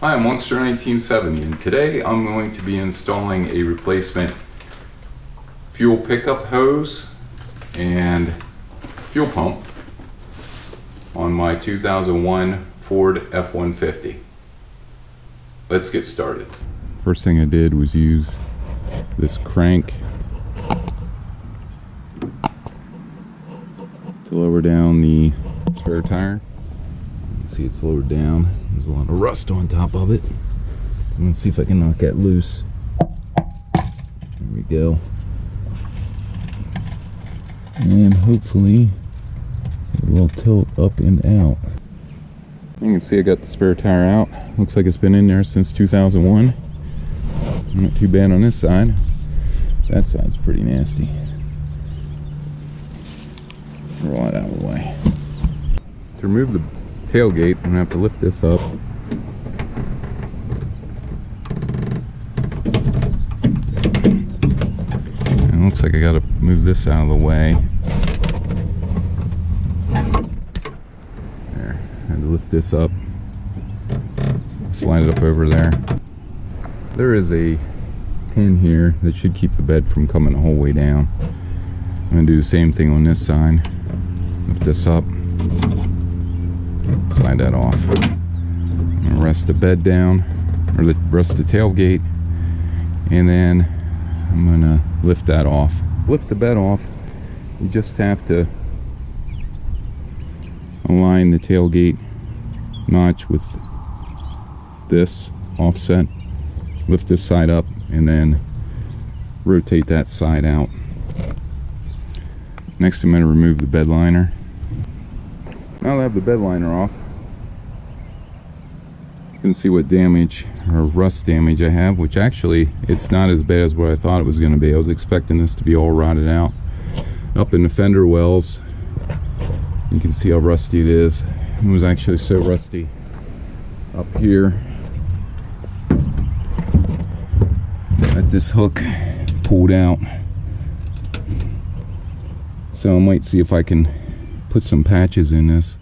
Hi, I'm Monster 1970, and today I'm going to be installing a replacement fuel pickup hose and fuel pump on my 2001 Ford F-150. Let's get started. First thing I did was use this crank to lower down the spare tire. See, it's lowered down. There's a lot of rust on top of it. So I'm going to see if I can knock that loose. There we go. And hopefully it will tilt up and out. You can see I got the spare tire out. Looks like it's been in there since 2001. Not too bad on this side. That side's pretty nasty. Roll that out of the way. To remove the tailgate, I'm gonna have to lift this up. And it looks like I gotta move this out of the way. There, I had to lift this up, slide it up over there. There is a pin here that should keep the bed from coming the whole way down. I'm gonna do the same thing on this side. Lift this up. Slide that off. I'm gonna rest the bed down, or rest the tailgate, and then I'm gonna lift that off. Lift the bed off. You just have to align the tailgate notch with this offset. Lift this side up, and then rotate that side out. Next, I'm gonna remove the bed liner. Now that I have the bed liner off, you can see what damage or rust damage I have, which actually it's not as bad as what I thought it was going to be. I was expecting this to be all rotted out. Up in the fender wells, you can see how rusty it is. It was actually so rusty up here that this hook pulled out. So I might see if I can put some patches in this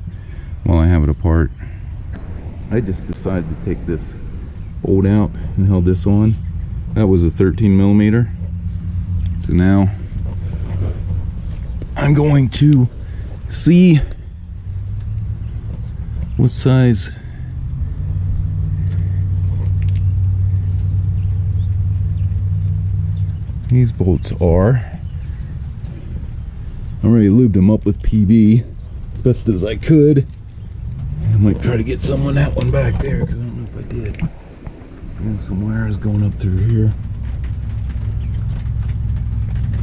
while I have it apart. I just decided to take this bolt out and held this on. That was a 13mm. So now I'm going to see what size these bolts are. I already lubed them up with PB best as I could. I might try to get some on that one back there because I don't know if I did. And some wires going up through here.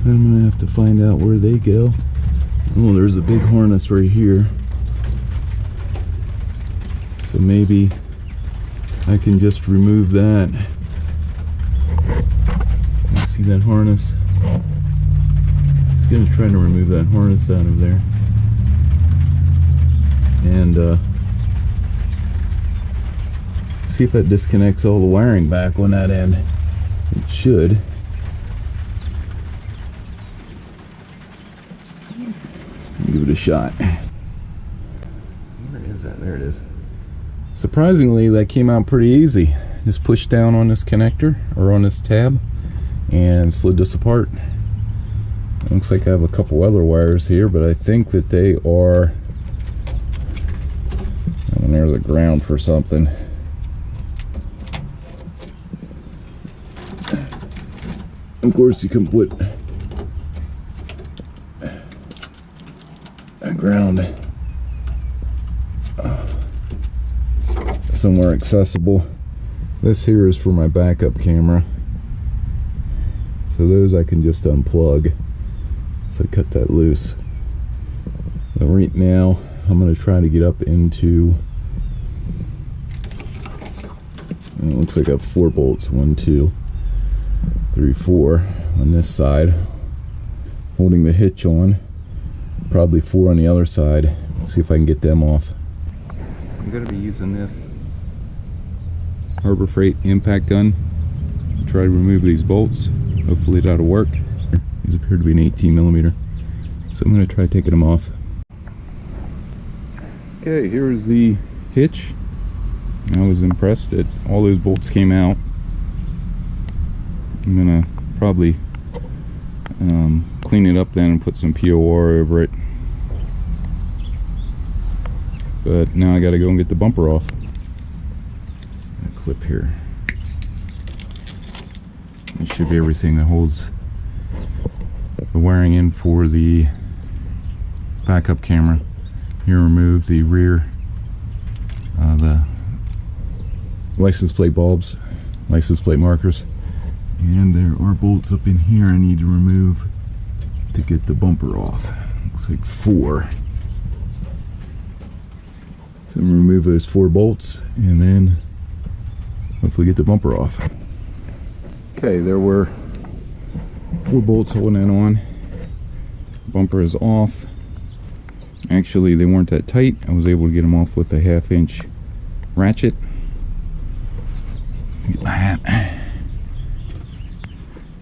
Then I'm gonna have to find out where they go. Oh, there's a big harness right here. So maybe I can just remove that. You see that harness? Going to try to remove that harness out of there and see if that disconnects all the wiring back on that end. It should. Give it a shot. Where is that? There it is. Surprisingly, that came out pretty easy. Just push down on this connector or on this tab and slid this apart. Looks like I have a couple other wires here, but I think that they are, and there's a ground for something. Of course, you can put a ground somewhere accessible. This here is for my backup camera, so those I can just unplug. So cut that loose. But right now I'm going to try to get up into, it looks like I have 4 bolts, 1, 2, 3, 4 on this side, holding the hitch on, probably 4 on the other side. Let's see if I can get them off. I'm going to be using this Harbor Freight impact gun to try to remove these bolts. Hopefully that'll work. These appear to be an 18mm, so I'm going to try taking them off. Okay, here is the hitch. I was impressed that all those bolts came out. I'm gonna probably clean it up then and put some POR over it. But now I gotta go and get the bumper off. A clip here. It should be everything that holds the wiring in for the backup camera. Here, remove the rear, the license plate bulbs, license plate markers, and there are bolts up in here I need to remove to get the bumper off. Looks like 4. So I'm gonna remove those 4 bolts and then hopefully get the bumper off. Okay, there were 4 bolts holding it on. Bumper is off. Actually, they weren't that tight. I was able to get them off with a 1/2 inch ratchet. Get my hat.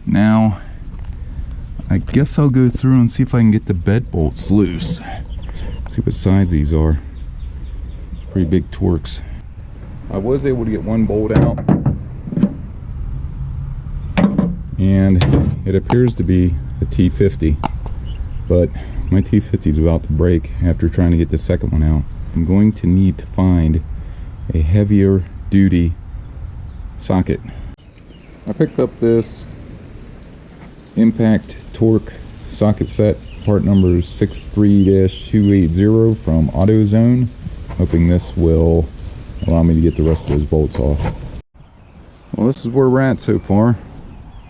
Now, I guess I'll go through and see if I can get the bed bolts loose. See what size these are. It's pretty big Torx. I was able to get one bolt out, and it appears to be a T50, but my T50 is about to break after trying to get the second one out. I'm going to need to find a heavier duty socket. I picked up this impact torque socket set, part number 63-280 from AutoZone. Hoping this will allow me to get the rest of those bolts off. Well, this is where we're at so far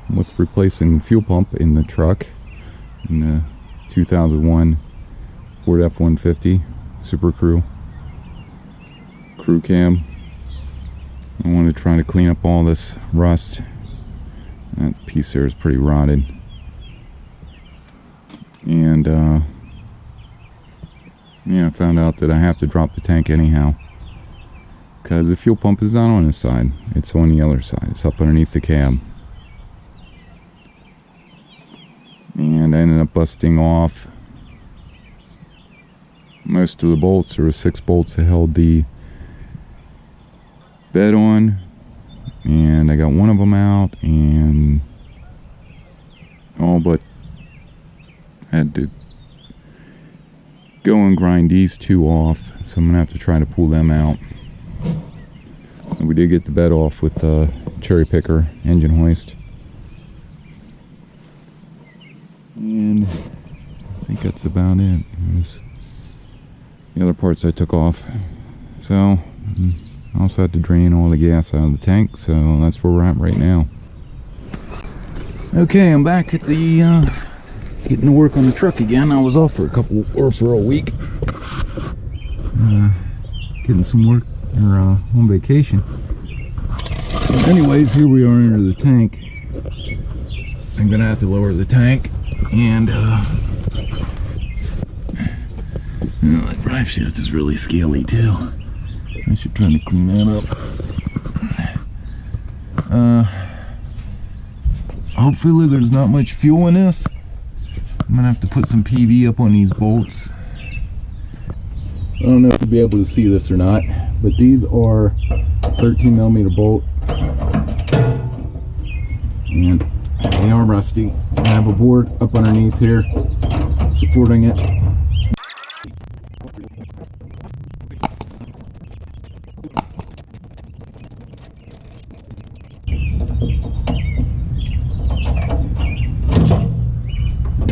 with replacing the fuel pump in the truck in the 2001 Ford F150 Super Crew cam. I want to try to clean up all this rust. That piece there is pretty rotted, and yeah, I found out that I have to drop the tank anyhow because the fuel pump is not on this side, it's on the other side. It's up underneath the cab. And I ended up busting off most of the bolts. There were 6 bolts that held the bed on, and I got one of them out, and all but had to go and grind these 2 off, so I'm gonna have to try to pull them out. And we did get the bed off with a cherry picker engine hoist. And I think that's about it. The other parts I took off. So I also had to drain all the gas out of the tank, so that's where we're at right now. Okay, I'm back at the getting to work on the truck again. I was off for a week, getting some work or on vacation. Anyways, here we are under the tank. I'm gonna have to lower the tank, and that drive shaft is really scaly too. I should try to clean that up. Hopefully there's not much fuel in this. I'm gonna have to put some PV up on these bolts. I don't know if you'll be able to see this or not, but these are a 13mm bolt, and they are rusty. I have a board up underneath here supporting it.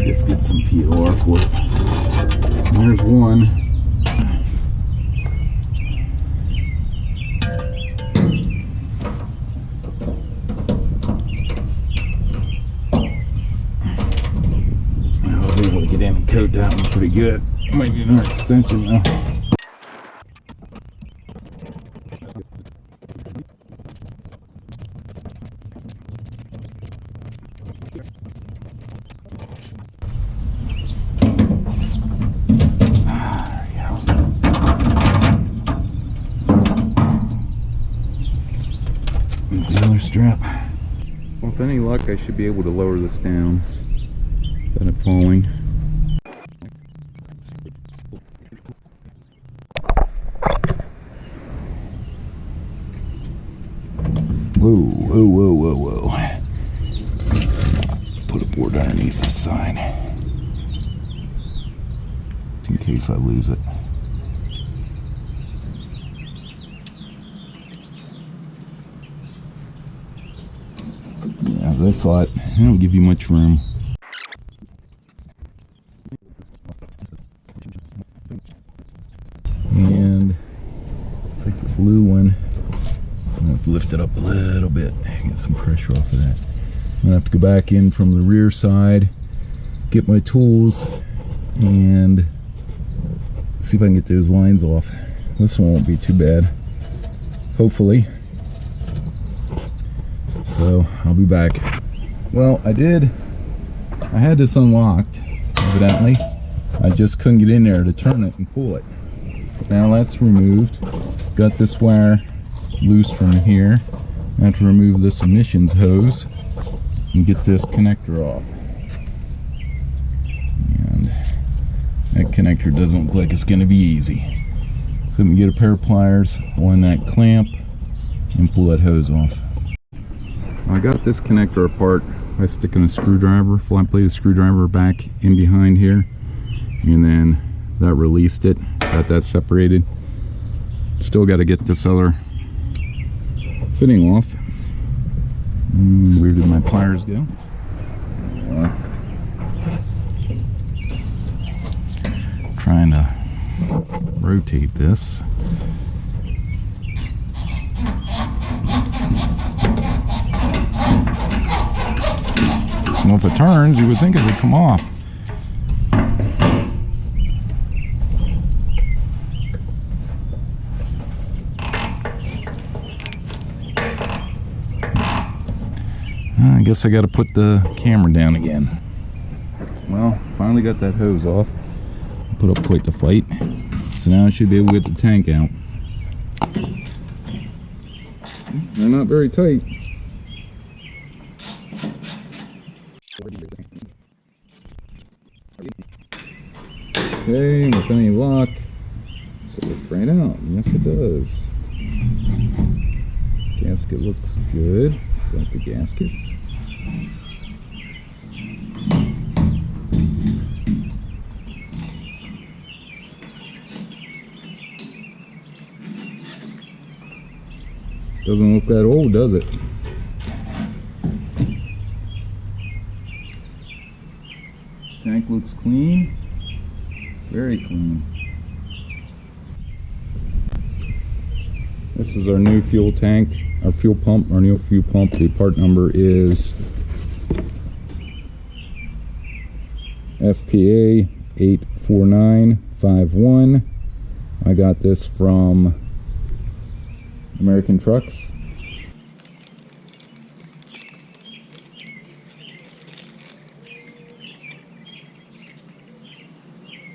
Let's get some POR for it. And there's one. I was able to get in and coat that one pretty good. Might be another extension though. There's the other strap. Well, with any luck, I should be able to lower this down without it falling. Whoa, whoa, whoa, whoa, whoa. Put a board underneath this side, in case I lose it. Yeah, as I thought, I don't give you much room. And it's like the blue one. I'm gonna have to lift it up a little bit, get some pressure off of that. I'm gonna have to go back in from the rear side, get my tools, and see if I can get those lines off. This one won't be too bad, hopefully. So I'll be back. Well, I had this unlocked, evidently. I just couldn't get in there to turn it and pull it. Now that's removed. Got this wire loose from here. I have to remove this emissions hose and get this connector off. And that connector doesn't look like it's going to be easy. So let me get a pair of pliers on that clamp and pull that hose off. I got this connector apart by sticking a screwdriver, flat bladed screwdriver, back in behind here, and then that released it. Got that separated. Still got to get this other fitting off. Where did my pliers go? Trying to rotate this. Well, if it turns, you would think it would come off. I guess I got to put the camera down again. Well, finally got that hose off. Put up quite the fight. So now I should be able to get the tank out. They're not very tight. Okay, with any luck, so it's right out. Yes, it does. Gasket looks good. Is that the gasket? Doesn't look that old, does it? Tank looks clean. Very clean. This is our new fuel tank, our fuel pump, our new fuel pump. The part number is FPA 84951. I got this from American Trucks.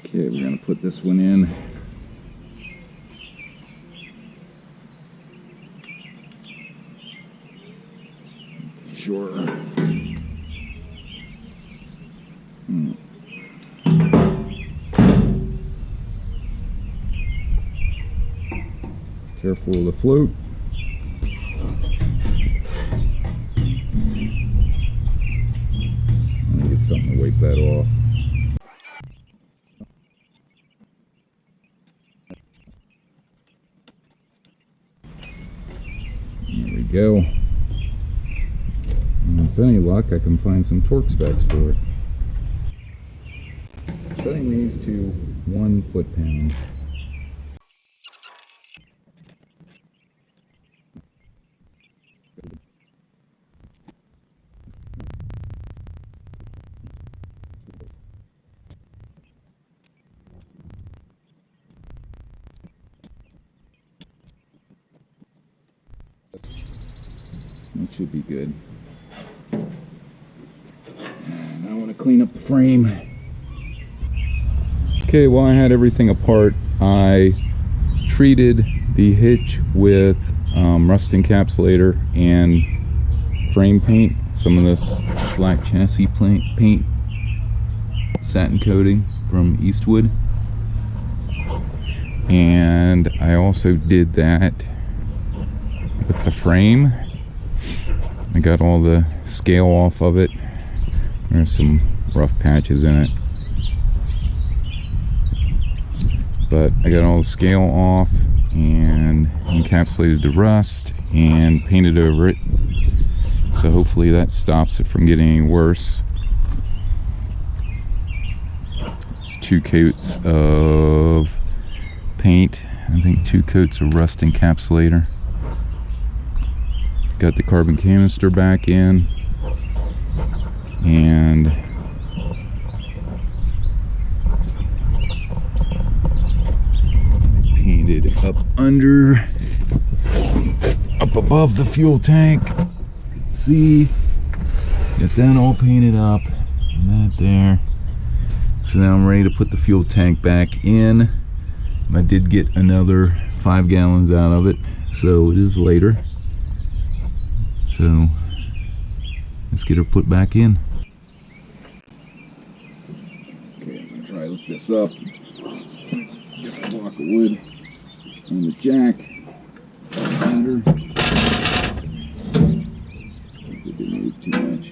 Okay, we're going to put this one in. Sure. Careful of the float. Let me get something to wipe that off. There we go. And with any luck, I can find some torque specs for it. Setting these to 1 foot-pound. That should be good. And I want to clean up the frame. Okay, while I had everything apart, I treated the hitch with rust encapsulator and frame paint. Some of this black chassis paint, satin coating from Eastwood. And I also did that with the frame. I got all the scale off of it. There's some rough patches in it, but I got all the scale off and encapsulated the rust and painted over it, so hopefully that stops it from getting any worse. It's 2 coats of paint, I think 2 coats of rust encapsulator. Got the carbon canister back in, and painted up above the fuel tank. Let's see, got that all painted up and that there. So now I'm ready to put the fuel tank back in. I did get another 5 gallons out of it, so it is later. So let's get her put back in. Okay, I'm gonna try to lift this up. Get a block of wood on the jack. Better. It didn't move too much.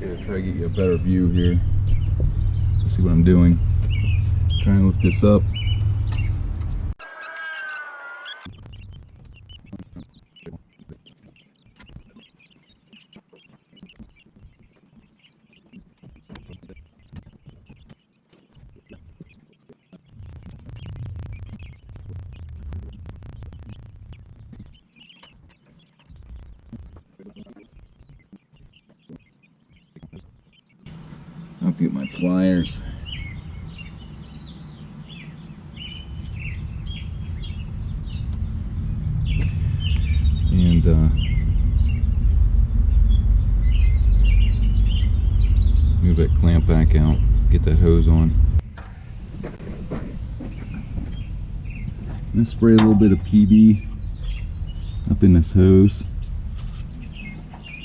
Okay, try to get you a better view here. See what I'm doing. Try and lift this up. I have to get my pliers. And move that clamp back out, get that hose on. Let's spray a little bit of PB up in this hose.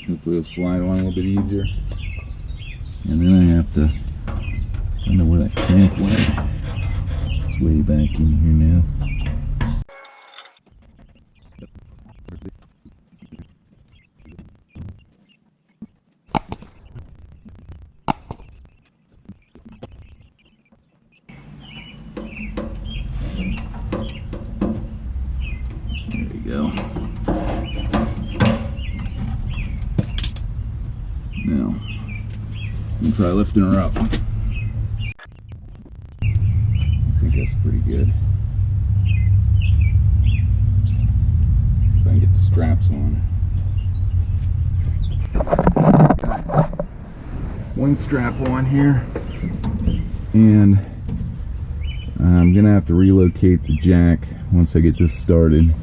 Hopefully it'll slide on a little bit easier. And then I have to, I don't know where that clamp went. It's way back in here now. There we go. Now, I'm try lifting her up. I think that's pretty good. See if I can get the straps on. One strap on here, and I'm gonna have to relocate the jack once I get this started.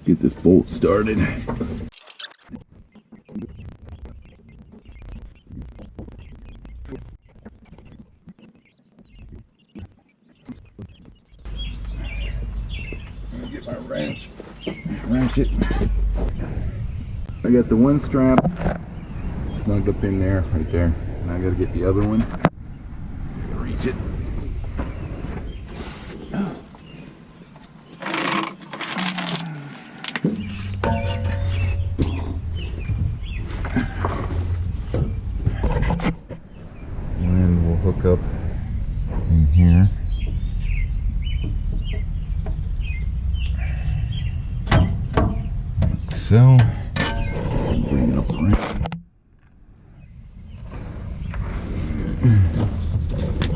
Get this bolt started. Get my ratchet. I got the one strap snug up in there, right there. And I gotta get the other one. I gotta reach it. And we'll hook up in here. So, bring it up right.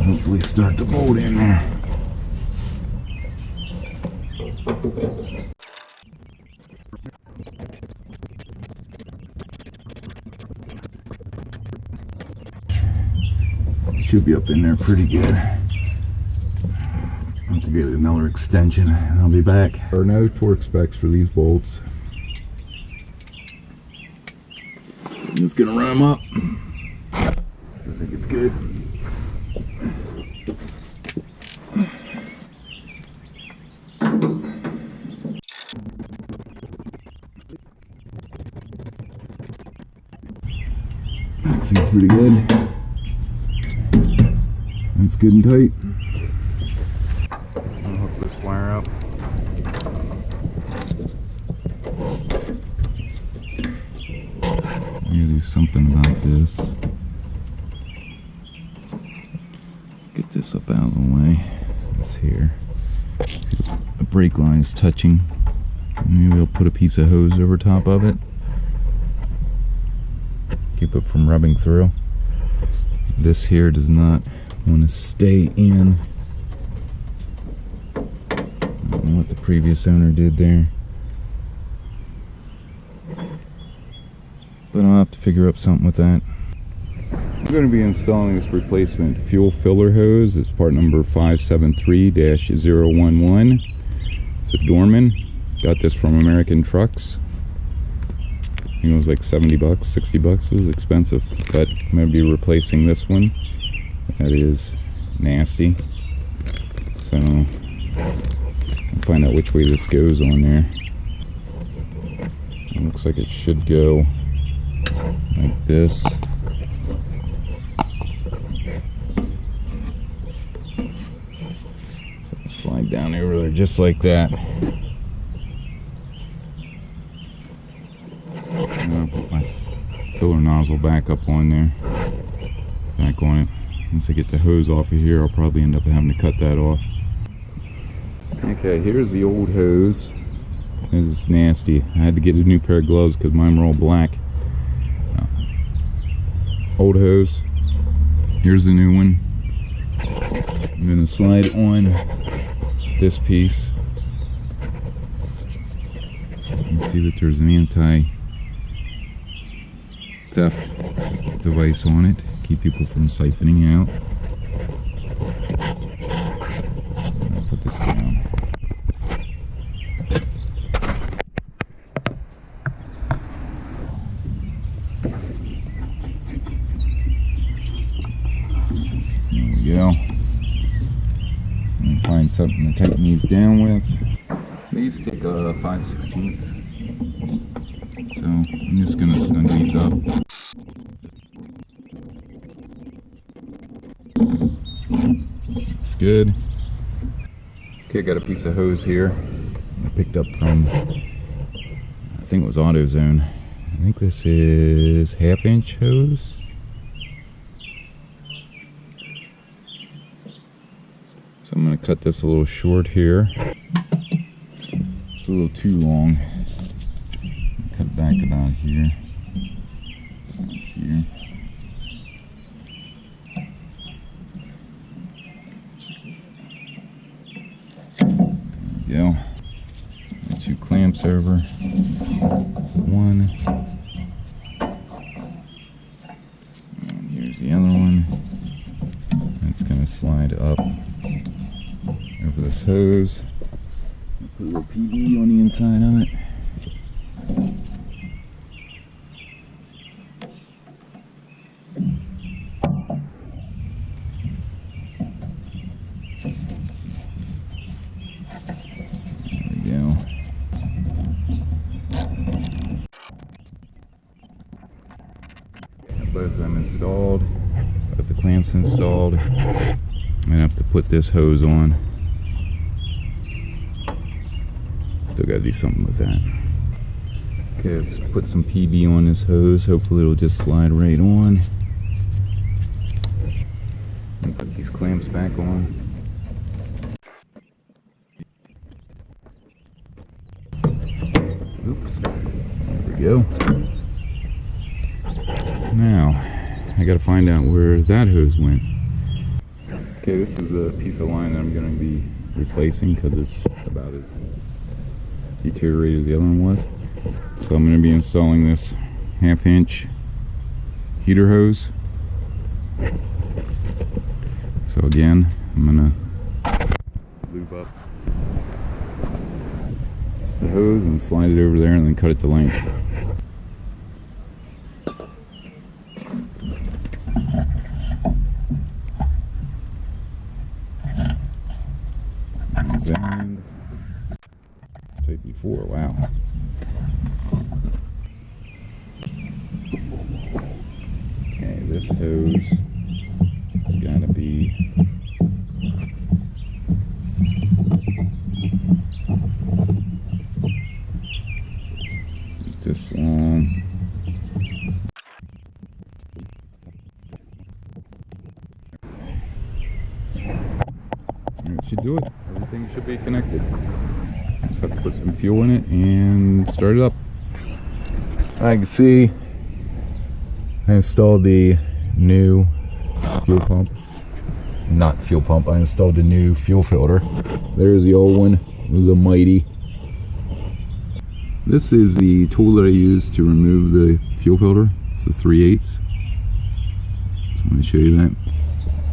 Hopefully start the bolt in there. Should be up in there pretty good. I'll have to get another extension and I'll be back. There are no torque specs for these bolts. I'm just gonna run them up. I think it's good. That seems pretty good. That's good and tight. I'll hook this wire up. I'm gonna do something about this. Get this up out of the way. This here. The brake line is touching. Maybe I'll put a piece of hose over top of it. Keep it from rubbing through. This here does not want to stay in. I don't know what the previous owner did there, but I'll have to figure up something with that. I'm going to be installing this replacement fuel filler hose. It's part number 573-011. It's a Dorman. Got this from American Trucks. I think it was like 70 bucks, 60 bucks. It was expensive, but I'm going to be replacing this one. That is nasty. So I'll find out which way this goes on there. It looks like it should go like this. So I'll slide down over there just like that. And I'll put my filler nozzle back up on there. Back on it. Once I get the hose off of here, I'll probably end up having to cut that off. Okay, here's the old hose. This is nasty. I had to get a new pair of gloves because mine were all black. Old hose. Here's the new one. I'm going to slide on this piece. You can see that there's an anti-theft device on it. Keep people from siphoning out. I'll put this down. There we go. And find something to tighten these down with. These take 5/16. So I'm just going to snug these up. It's good. Okay, I got a piece of hose here I picked up from, I think it was AutoZone. I think this is 1/2-inch hose. So I'm going to cut this a little short here. It's a little too long. Cut back about here. About here. Go. Got 2 clamps over. So 1. And here's the other one. That's going to slide up over this hose. Put a little PB on the inside of it. Both of them installed. Both the clamps installed. I'm gonna have to put this hose on. Still gotta do something with that. Okay, let's put some PB on this hose. Hopefully it'll just slide right on. And put these clamps back on. Oops. There we go. Now, I gotta find out where that hose went. Okay, this is a piece of line that I'm gonna be replacing because it's about as deteriorated as the other one was. So I'm gonna be installing this 1/2-inch heater hose. So again, I'm gonna lube up the hose and slide it over there and then cut it to length. this hose has got to be this long. That should do it. Everything should be connected. Just have to put some fuel in it and start it up. I can see I installed the new fuel pump. Not fuel pump, I installed the new fuel filter. There's the old one. It was a Mighty. This is the tool that I use to remove the fuel filter. It's a 3/8. Just want to show you that.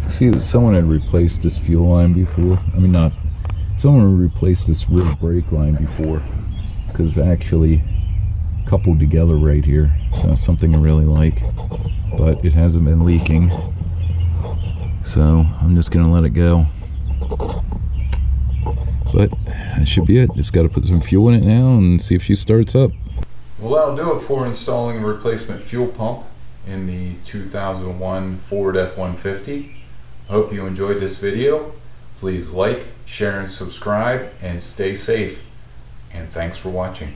See that someone had replaced this fuel line before. I mean, not someone had replaced this rear brake line before, because it's actually coupled together right here. So that's something I really like, but it hasn't been leaking, so I'm just gonna let it go. But that should be it. Just got to put some fuel in it now and see if she starts up. Well, that'll do it for installing a replacement fuel pump in the 2001 Ford F-150. I hope you enjoyed this video. Please like, share, and subscribe, and stay safe. And thanks for watching.